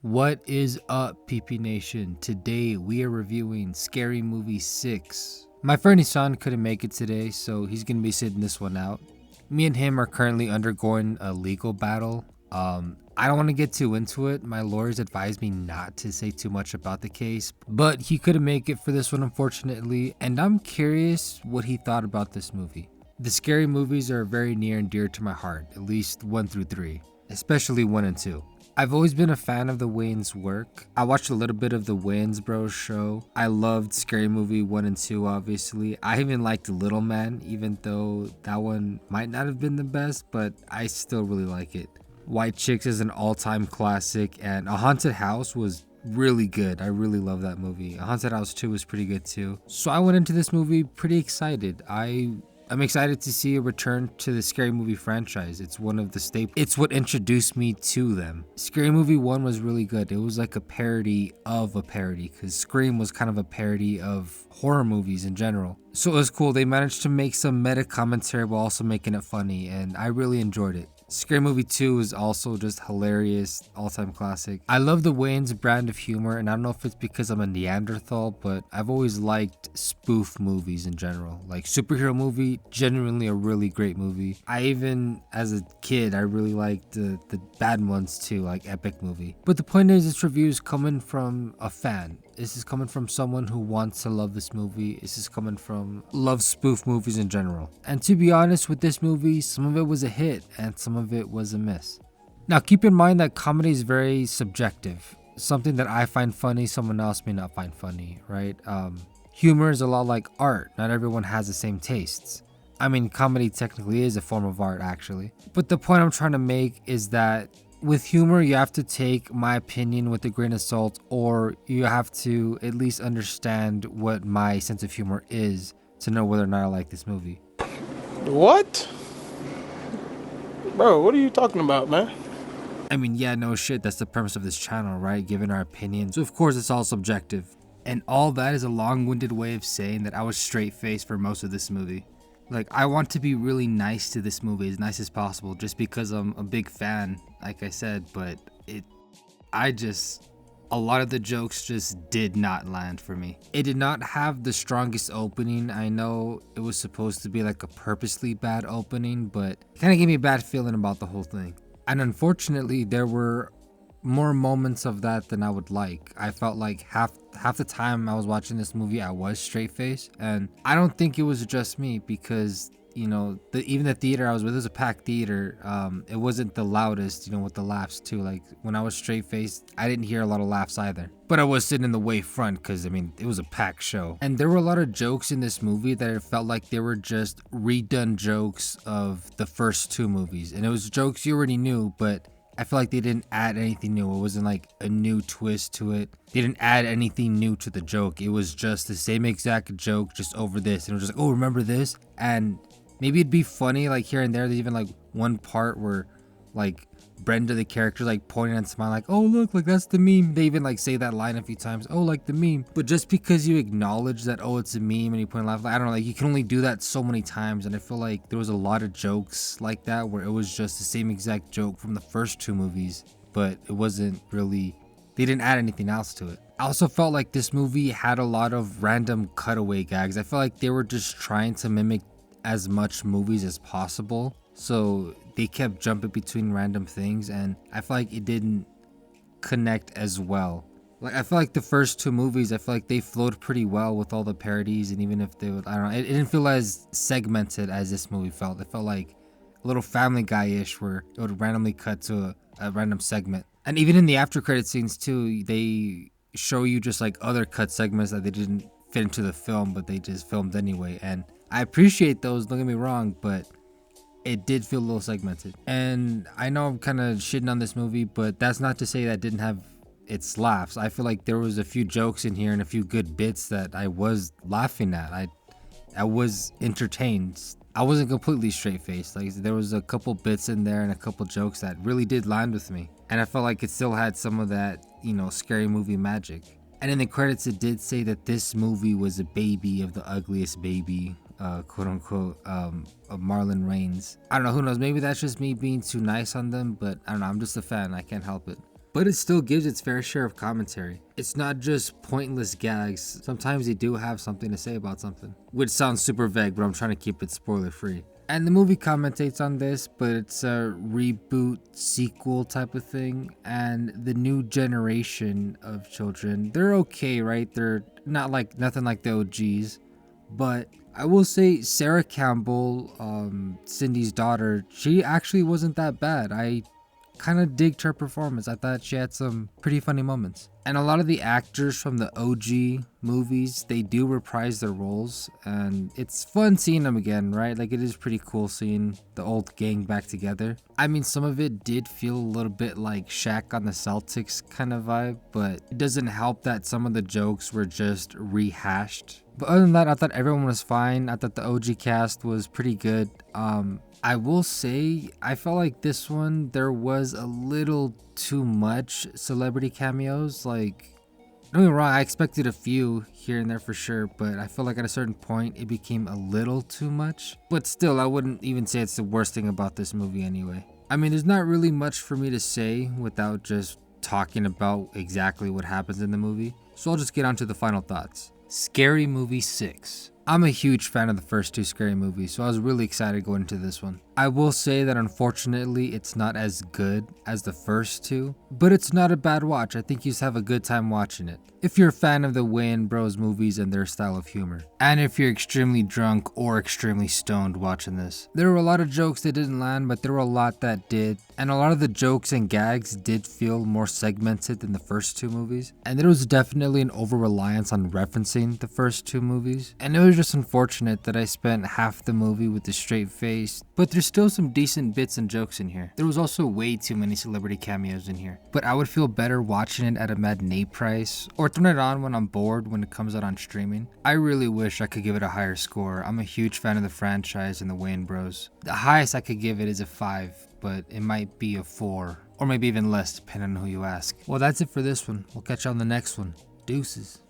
What is up, PP Nation? Today we are reviewing Scary Movie 6. My friend Isan couldn't make it today, so he's gonna be sitting this one out. Me and him are currently undergoing a legal battle. I don't want to get too into it. My lawyers advised me not to say too much about the case, but he couldn't make it for this one, unfortunately, and I'm curious what he thought about this movie. The scary movies are very near and dear to my heart, at least 1 through 3, especially 1 and 2. I've always been a fan of the Wayans' work. I watched a little bit of the wayansbros show. I loved Scary Movie 1 and 2, obviously. I even liked Little Man, even though that one might not have been the best, but I still really like it. White Chicks is an all-time classic, and A Haunted House was really good. I really love that movie. A Haunted House 2 was pretty good too. So I went into this movie pretty excited. I'm excited to see a return to the Scary Movie franchise. It's one of the staples. It's what introduced me to them. Scary Movie 1 was really good. It was like a parody of a parody, because Scream was kind of a parody of horror movies in general. So it was cool. They managed to make some meta commentary while also making it funny, and I really enjoyed it. Scary Movie 2 is also just hilarious, all-time classic. I love the Wayans brand of humor, and I don't know if it's because I'm a Neanderthal, but I've always liked spoof movies in general. Like superhero movie, genuinely a really great movie. I even, as a kid, I really liked the bad ones too, like epic movie. But the point is, this review is coming from a fan. This is coming from someone who wants to love this movie. This is coming from loves spoof movies in general. And to be honest with this movie, some of it was a hit and some of it was a miss. Now keep in mind that comedy is very subjective. Something that I find funny, someone else may not find funny, right? Humor is a lot like art. Not everyone has the same tastes. I mean, comedy technically is a form of art actually. But the point I'm trying to make is that with humor, you have to take my opinion with a grain of salt, or you have to at least understand what my sense of humor is to know whether or not I like this movie. What? Bro, what are you talking about, man? I mean, yeah, no shit, that's the premise of this channel, right? Giving our opinions. So of course it's all subjective. And all that is a long-winded way of saying that I was straight-faced for most of this movie. Like, I want to be really nice to this movie, as nice as possible, just because I'm a big fan, like I said, but a lot of the jokes just did not land for me. It did not have the strongest opening. I know it was supposed to be like a purposely bad opening, but it kind of gave me a bad feeling about the whole thing. And unfortunately, there were more moments of that than I would like. I felt like half the time I was watching this movie, I was straight faced, and I don't think it was just me, because you know, even the theater I was with, it was a packed theater. It wasn't the loudest, you know, with the laughs too. Like when I was straight faced, I didn't hear a lot of laughs either. But I was sitting in the way front because I mean, it was a packed show. And there were a lot of jokes in this movie that it felt like they were just redone jokes of the first 2 movies. And it was jokes you already knew, but I feel like they didn't add anything new. It wasn't like a new twist to it. They didn't add anything new to the joke. It was just the same exact joke, just over this. And it was just like, oh, remember this? And maybe it'd be funny like here and there. There's even like one part where like Brenda, the character, like pointing and smiling like, oh look, like that's the meme. They even like say that line a few times, oh, like the meme. But just because you acknowledge that, oh, it's a meme, and you point and laugh, like, I don't know, like you can only do that so many times. And I feel like there was a lot of jokes like that where it was just the same exact joke from the first 2 movies, but it wasn't really, they didn't add anything else to it. I also felt like this movie had a lot of random cutaway gags. I feel like they were just trying to mimic as much movies as possible, so they kept jumping between random things, and I feel like it didn't connect as well. Like I feel like the first 2 movies, I feel like they flowed pretty well with all the parodies, and even if they would, I don't know, it didn't feel as segmented as this movie felt. It felt like a little Family Guy-ish, where it would randomly cut to a random segment. And even in the after credit scenes too, they show you just like other cut segments that they didn't fit into the film, but they just filmed anyway. And I appreciate those, don't get me wrong, but it did feel a little segmented. And I know I'm kind of shitting on this movie, but that's not to say that it didn't have its laughs. I feel like there was a few jokes in here and a few good bits that I was laughing at. I was entertained. I wasn't completely straight-faced. Like there was a couple bits in there and a couple jokes that really did land with me. And I felt like it still had some of that, you know, scary movie magic. And in the credits, it did say that this movie was a baby of the ugliest baby, quote unquote, of Marlon Wayans. I don't know, who knows, maybe that's just me being too nice on them, but I don't know, I'm just a fan, I can't help it. but it still gives its fair share of commentary. It's not just pointless gags. Sometimes they do have something to say about something, which sounds super vague, but I'm trying to keep it spoiler free. And the movie commentates on this, but it's a reboot sequel type of thing. And the new generation of children, they're okay, right? They're not like nothing like the OGs. But I will say Sarah Campbell, Cindy's daughter, she actually wasn't that bad. I kind of digged her performance. I thought she had some pretty funny moments. And a lot of the actors from the OG movies, they do reprise their roles, and it's fun seeing them again, right? Like, it is pretty cool seeing the old gang back together. I mean, some of it did feel a little bit like Shaq on the Celtics kind of vibe, but it doesn't help that some of the jokes were just rehashed. But other than that, I thought everyone was fine. I thought the OG cast was pretty good. I will say, I felt like this one, there was a little too much celebrity cameos. Like, don't get me wrong, I expected a few here and there for sure, but I feel like at a certain point, it became a little too much. But still, I wouldn't even say it's the worst thing about this movie anyway. I mean, there's not really much for me to say without just talking about exactly what happens in the movie. So I'll just get on to the final thoughts. Scarymovie 6. I'm a huge fan of the first two Scary movies, so I was really excited going into this one. I will say that unfortunately it's not as good as the first two, but it's not a bad watch. I think you just have a good time watching it, if you're a fan of the wayansbros movies and their style of humor. And if you're extremely drunk or extremely stoned watching this. There were a lot of jokes that didn't land, but there were a lot that did. And a lot of the jokes and gags did feel more segmented than the first two movies. And there was definitely an over-reliance on referencing the first two movies. And it was just unfortunate that I spent half the movie with a straight face, but there's still some decent bits and jokes in here. There was also way too many celebrity cameos in here, but I would feel better watching it at a matinee price or throwing it on when I'm bored when it comes out on streaming. I really wish I could give it a higher score. I'm a huge fan of the franchise and the wayansbros. The highest I could give it is a 5, but it might be a 4 or maybe even less depending on who you ask. Well, that's it for this one. We'll catch you on the next one. Deuces.